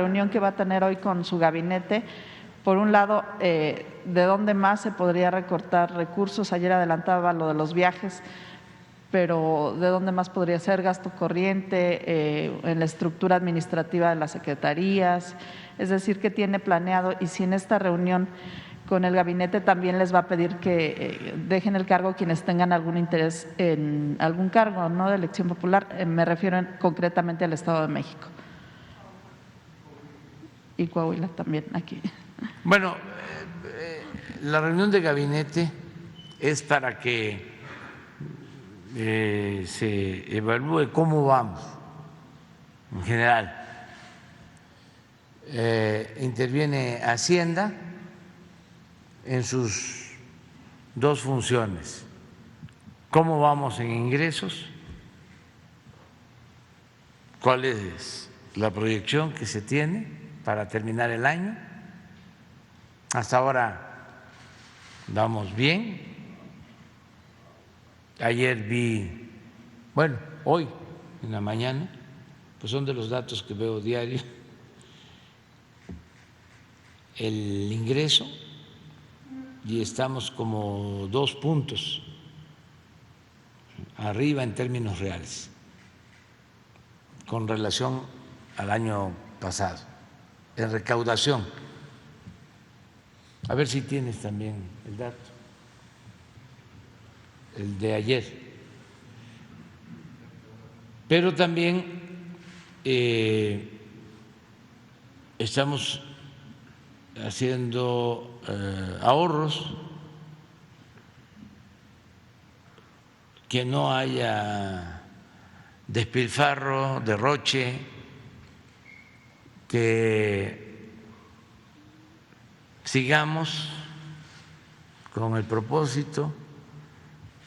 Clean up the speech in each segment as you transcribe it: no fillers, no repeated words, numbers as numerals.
reunión que va a tener hoy con su gabinete, por un lado, de dónde más se podría recortar recursos. Ayer adelantaba lo de los viajes, pero de dónde más podría ser gasto corriente, en la estructura administrativa de las secretarías, es decir, qué tiene planeado, y si en esta reunión con el gabinete también les va a pedir que dejen el cargo quienes tengan algún interés en algún cargo, no de elección popular, me refiero concretamente al Estado de México. Y Coahuila también aquí. Bueno, la reunión de gabinete es para que se evalúe cómo vamos en general. Interviene Hacienda en sus dos funciones: cómo vamos en ingresos, cuál es la proyección que se tiene para terminar el año. Hasta ahora vamos bien. Ayer vi, bueno, hoy en la mañana, pues son de los datos que veo diario, el ingreso, y estamos como 2 puntos arriba en términos reales con relación al año pasado, en recaudación. A ver si tienes también el dato, el de ayer. Pero también estamos haciendo ahorros, que no haya despilfarro, derroche, que sigamos con el propósito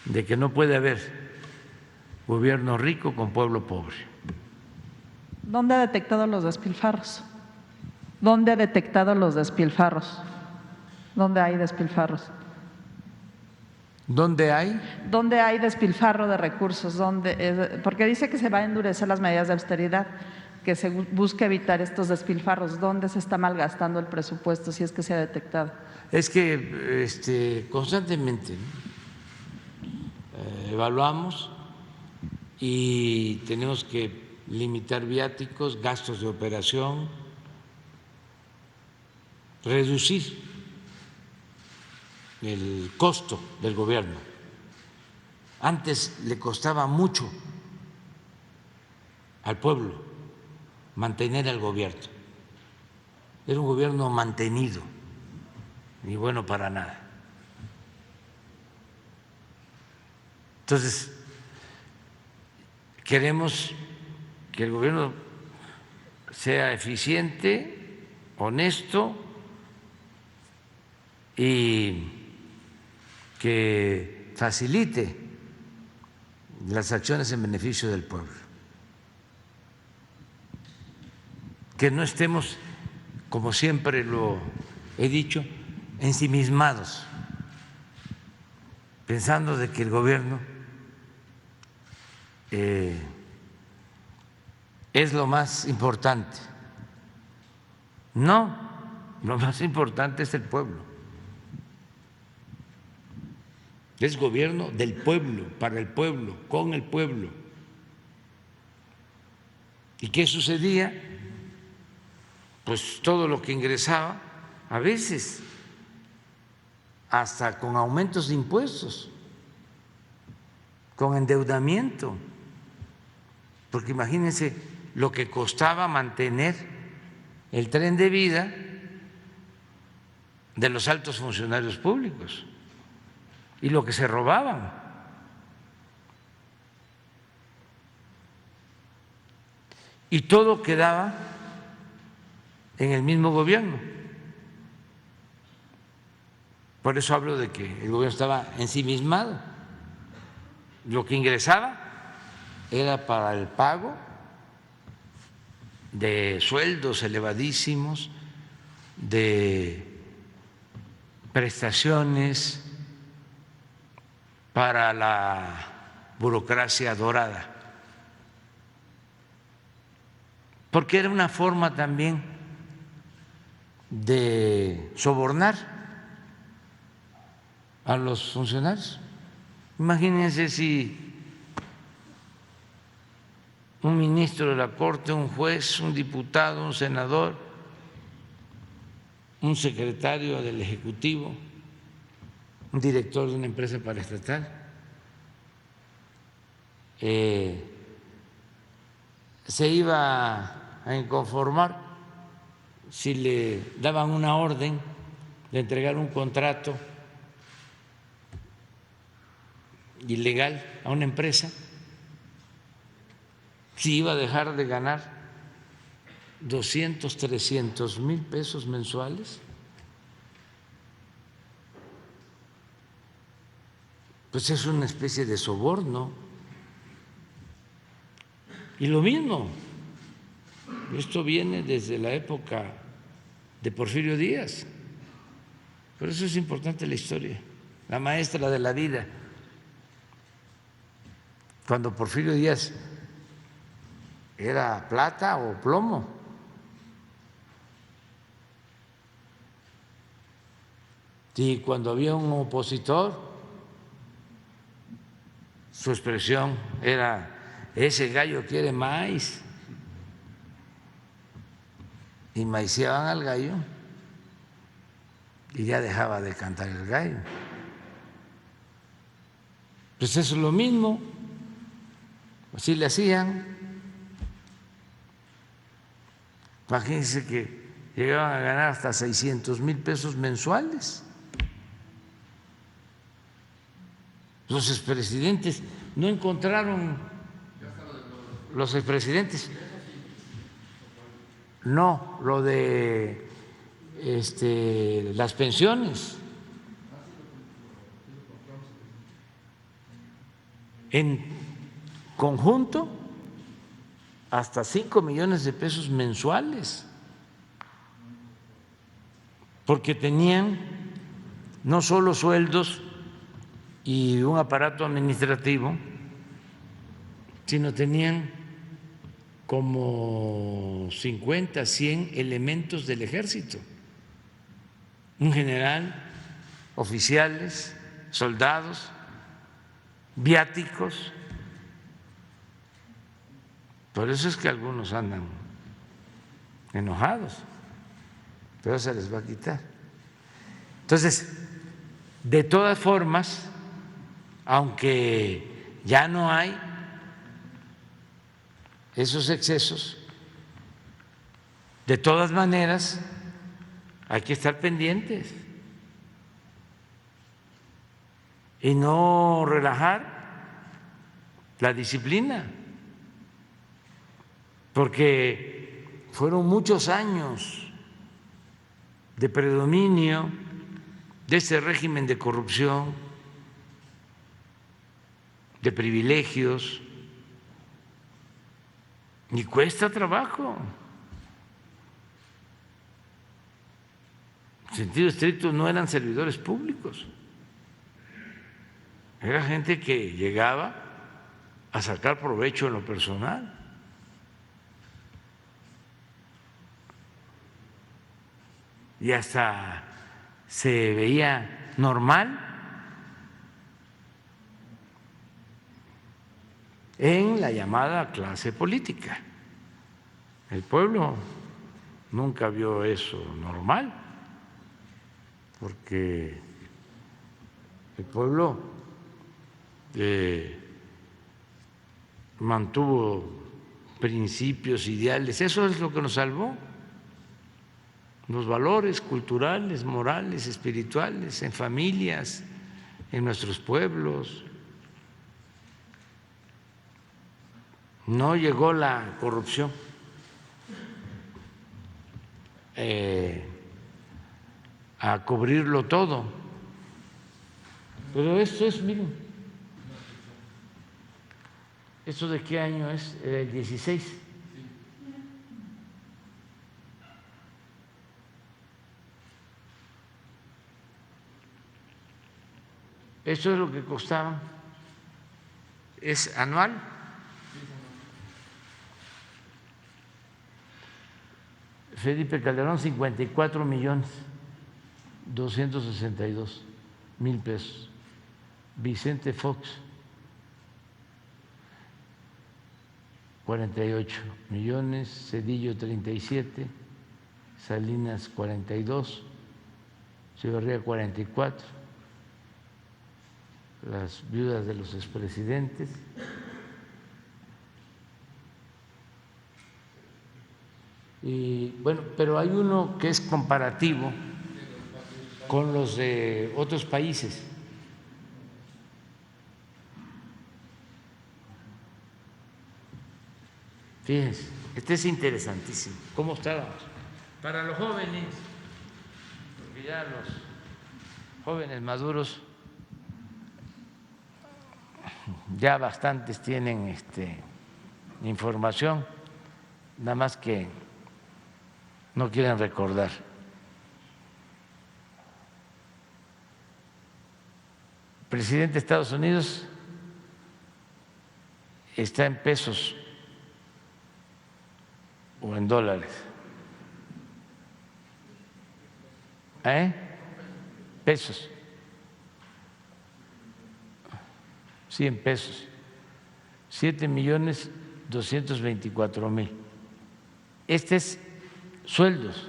de que no puede haber gobierno rico con pueblo pobre. ¿Dónde ha detectado los despilfarros? ¿Dónde ha detectado los despilfarros? ¿Dónde hay despilfarros? ¿Dónde hay? ¿Dónde hay despilfarro de recursos? Porque dice que se va a endurecer las medidas de austeridad, que se busca evitar estos despilfarros. ¿Dónde se está malgastando el presupuesto, si es que se ha detectado? Es que constantemente evaluamos y tenemos que limitar viáticos, gastos de operación, reducir el costo del gobierno. Antes le costaba mucho al pueblo mantener al gobierno. Era un gobierno mantenido y bueno para nada. Entonces, queremos que el gobierno sea eficiente, honesto y que facilite las acciones en beneficio del pueblo. Que no estemos, como siempre lo he dicho, ensimismados, pensando de que el gobierno es lo más importante. No, lo más importante es el pueblo. Es gobierno del pueblo, para el pueblo, con el pueblo. ¿Y qué sucedía? Pues todo lo que ingresaba, a veces hasta con aumentos de impuestos, con endeudamiento, porque imagínense lo que costaba mantener el tren de vida de los altos funcionarios públicos y lo que se robaban. Y todo quedaba en el mismo gobierno. Por eso hablo de que el gobierno estaba ensimismado. Lo que ingresaba era para el pago de sueldos elevadísimos, de prestaciones para la burocracia dorada, porque era una forma también de sobornar a los funcionarios. Imagínense si un ministro de la Corte, un juez, un diputado, un senador, un secretario del Ejecutivo, un director de una empresa paraestatal, se iba a inconformar si le daban una orden de entregar un contrato ilegal a una empresa, si iba a dejar de ganar 200, 300 mil pesos mensuales. Pues es una especie de soborno. Y lo mismo, esto viene desde la época de Porfirio Díaz. Por eso es importante la historia, la maestra de la vida. Cuando Porfirio Díaz era plata o plomo. Y cuando había un opositor, su expresión era: ese gallo quiere maíz. Y maiciaban al gallo y ya dejaba de cantar el gallo. Pues eso es lo mismo, así le hacían. Imagínense que llegaban a ganar hasta 600 mil pesos mensuales. Los expresidentes no encontraron, los expresidentes, no, lo de las pensiones. En conjunto, hasta 5 millones de pesos mensuales, porque tenían no solo sueldos y un aparato administrativo, sino tenían como 50, 100 elementos del ejército, un general, oficiales, soldados, viáticos. Por eso es que algunos andan enojados, pero se les va a quitar. Entonces, de todas formas, aunque ya no hay esos excesos, de todas maneras hay que estar pendientes y no relajar la disciplina, porque fueron muchos años de predominio de ese régimen de corrupción, de privilegios, y cuesta trabajo. En sentido estricto no eran servidores públicos, era gente que llegaba a sacar provecho en lo personal. Y hasta se veía normal en la llamada clase política. El pueblo nunca vio eso normal, porque el pueblo mantuvo principios, ideales, eso es lo que nos salvó, los valores culturales, morales, espirituales, en familias, en nuestros pueblos. No llegó la corrupción a cubrirlo todo. Pero esto es, miren, ¿esto de qué año es? El 16. Eso es lo que costaba. ¿Es anual? Felipe Calderón, 54.262.000 pesos. Vicente Fox, 48 millones. Cedillo, 37. Salinas, 42. Echeverría, 44. Las viudas de los expresidentes. Y bueno, pero hay uno que es comparativo con los de otros países. Fíjense, este es interesantísimo. ¿Cómo estábamos? Para los jóvenes, porque ya los jóvenes maduros ya bastantes tienen información, nada más que no quieren recordar. El presidente de Estados Unidos está en pesos o en dólares. Pesos. Sí, en pesos. 7.224.000. Este es sueldos.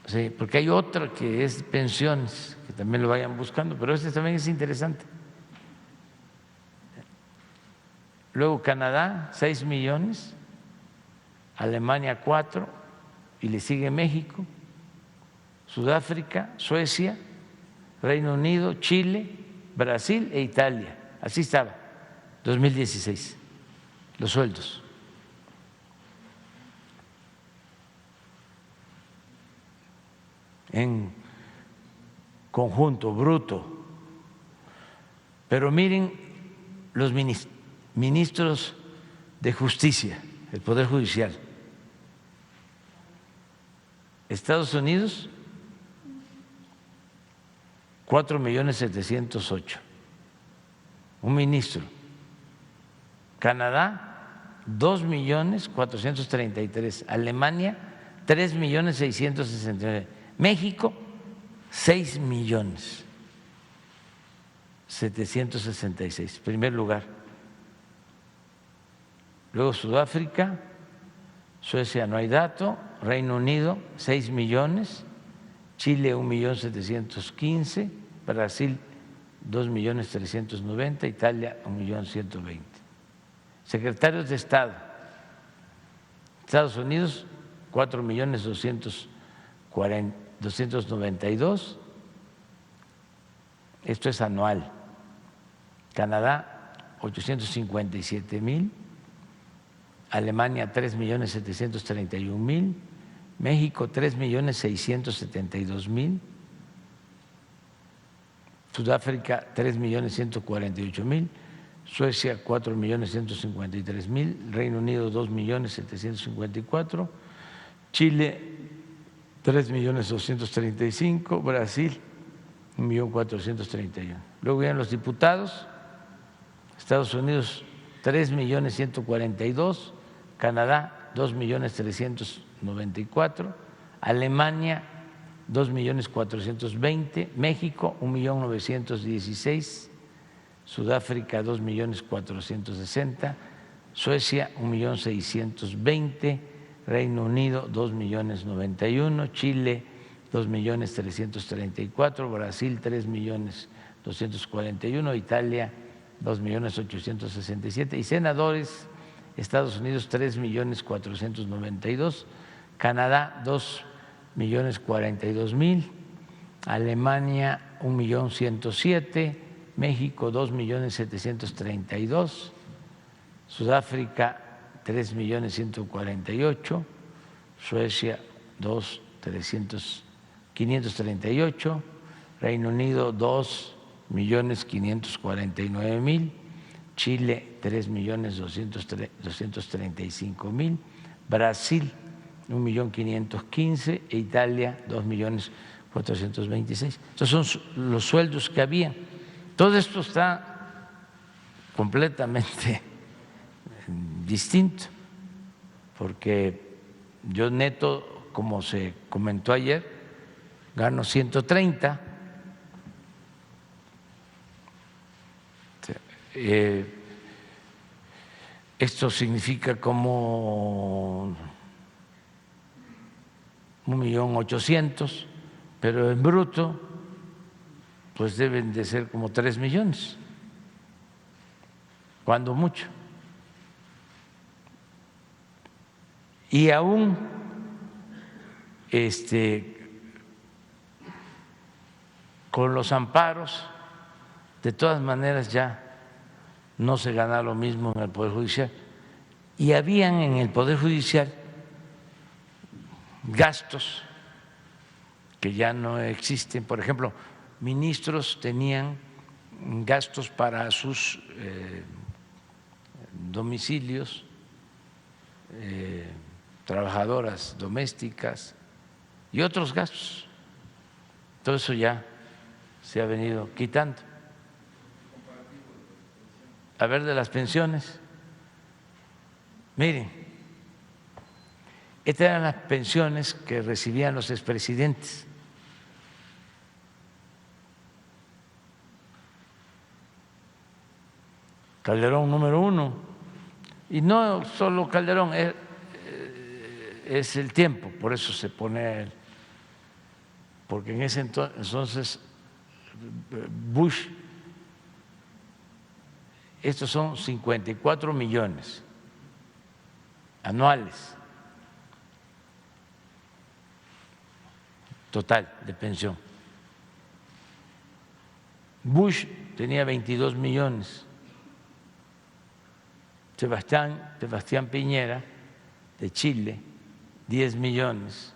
Sí, porque hay otra que es pensiones, que también lo vayan buscando, pero este también es interesante. Luego Canadá, 6 millones. Alemania, 4, y le sigue México, Sudáfrica, Suecia, Reino Unido, Chile, Brasil e Italia. Así estaba 2016 los sueldos. En conjunto, bruto. Pero miren los ministros de justicia, el Poder Judicial. Estados Unidos, 4.708.000, un ministro. Canadá, 2.433.000. Alemania, 3.669.000. México, 6.766.000, primer lugar. Luego Sudáfrica, Suecia no hay dato, Reino Unido 6 millones, Chile 1.715.000, Brasil 2.390.000, Italia 1.120.000. Secretarios de Estado, Estados Unidos 4.292.000, esto es anual. Canadá 857.000. Alemania 3.731.000, México 3.672.000, Sudáfrica 3.148.000, Suecia 4.153.000, Reino Unido 2.754.000, Chile 3.235.000, Brasil 1.431.000. Luego vienen los diputados, Estados Unidos 3.142.000, Canadá 2.394.000, Alemania 2.420.000, México 1.916.000, Sudáfrica 2.460.000, Suecia 1.620.000, Reino Unido 2.091.000, Chile 2.334.000, Brasil 3.241.000, Italia 2.867.000, y senadores, Estados Unidos 3.492.000, Canadá 2.042.000, Alemania 1.107.000, México 2.732.000, Sudáfrica 3.148.000, Suecia 2.538.000, Reino Unido 2.549.000, Chile 3.235.000, Brasil 1.515.000 e Italia 2.426.000. Estos son los sueldos que había. Todo esto está completamente distinto, porque Yo neto, como se comentó ayer, gano 130. Esto significa como 1.800.000, pero en bruto pues deben de ser como 3 millones, cuando mucho. Y aún con los amparos, de todas maneras ya no se gana lo mismo en el Poder Judicial. Y habían en el Poder Judicial gastos que ya no existen. Por ejemplo, ministros tenían gastos para sus domicilios, trabajadoras domésticas y otros gastos. Todo eso ya se ha venido quitando. A ver, de las pensiones. Miren, estas eran las pensiones que recibían los expresidentes. Calderón número 1, y no solo Calderón, es el tiempo, por eso se pone, porque en ese entonces Bush, estos son 54 millones anuales total de pensión. Bush tenía 22 millones. Sebastián Piñera, de Chile, 10 millones.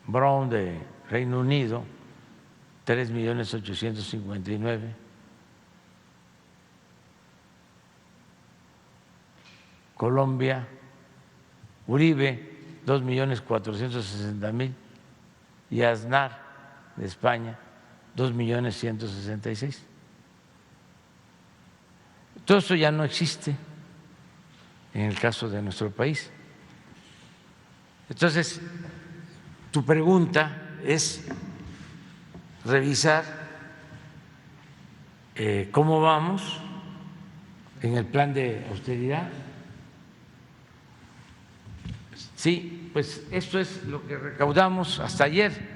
Brown, de Reino Unido, 3.859.000. Colombia, Uribe, 2.460.000. Y Aznar, de España, 2.166.000. Todo eso ya no existe en el caso de nuestro país. Entonces, tu pregunta es revisar cómo vamos en el plan de austeridad. Sí, pues esto es lo que recaudamos hasta ayer.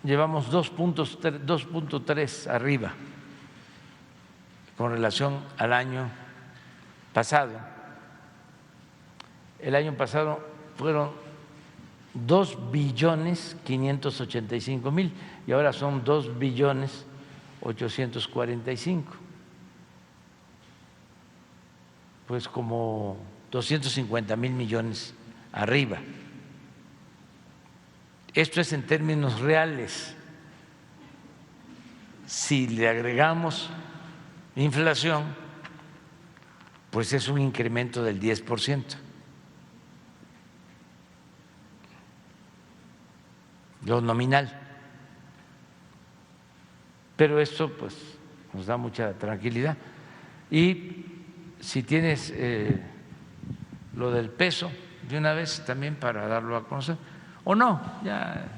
Llevamos 2.3 arriba con relación al año pasado. El año pasado fueron 2.585.000.000 y ahora son 2.845.000.000. Pues como 250.000 millones arriba. Esto es en términos reales. Si le agregamos inflación, pues es un incremento del 10%. Lo nominal. Pero esto pues nos da mucha tranquilidad. Y si tienes lo del peso de una vez también para darlo a conocer, o no, ya,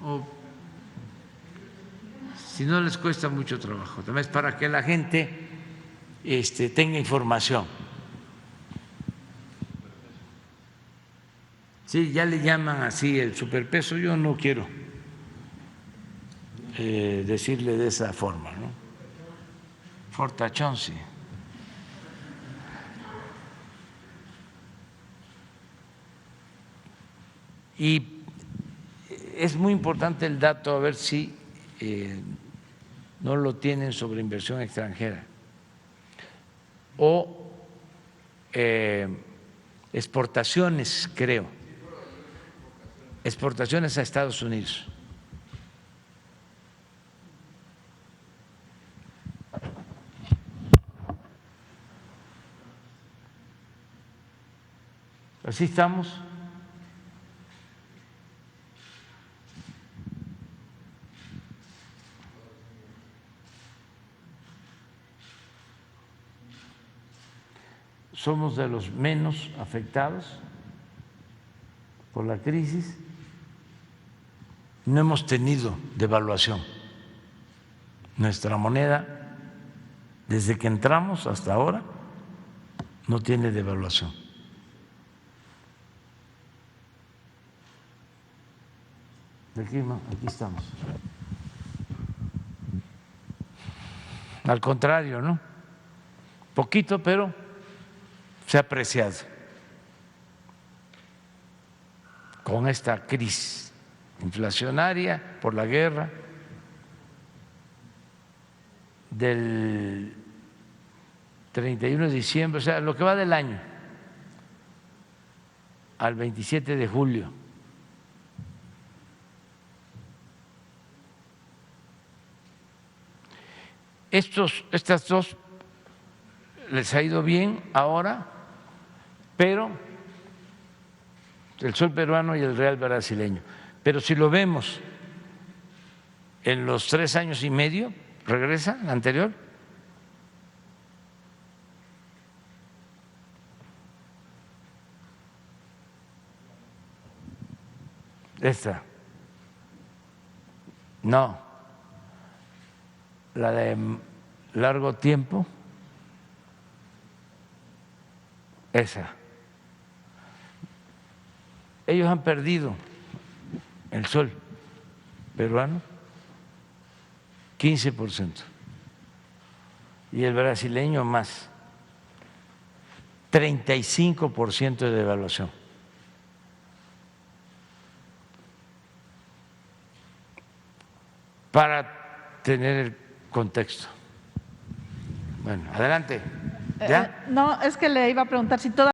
o si no les cuesta mucho trabajo, también es para que la gente tenga información. Sí, ya le llaman así el superpeso, yo no quiero decirle de esa forma, ¿no? Fortachón, sí. Y es muy importante el dato, a ver si no lo tienen sobre inversión extranjera o exportaciones, creo, exportaciones a Estados Unidos. Así estamos. somos de los menos afectados por la crisis. No hemos tenido devaluación. Nuestra moneda, desde que entramos hasta ahora, no tiene devaluación. Aquí estamos. Al contrario, ¿no? Poquito, pero se ha apreciado con esta crisis inflacionaria por la guerra del 31 de diciembre, o sea, lo que va del año al 27 de julio. Estas dos les ha ido bien ahora, pero el sol peruano y el real brasileño. Pero si lo vemos en los 3 años y medio, regresa el anterior. Esta. No. La de largo tiempo. Esa. Ellos han perdido el sol peruano 15% y el brasileño más 35% de devaluación. Para tener el contexto. Bueno, adelante. ¿Ya? No, es que le iba a preguntar si todavía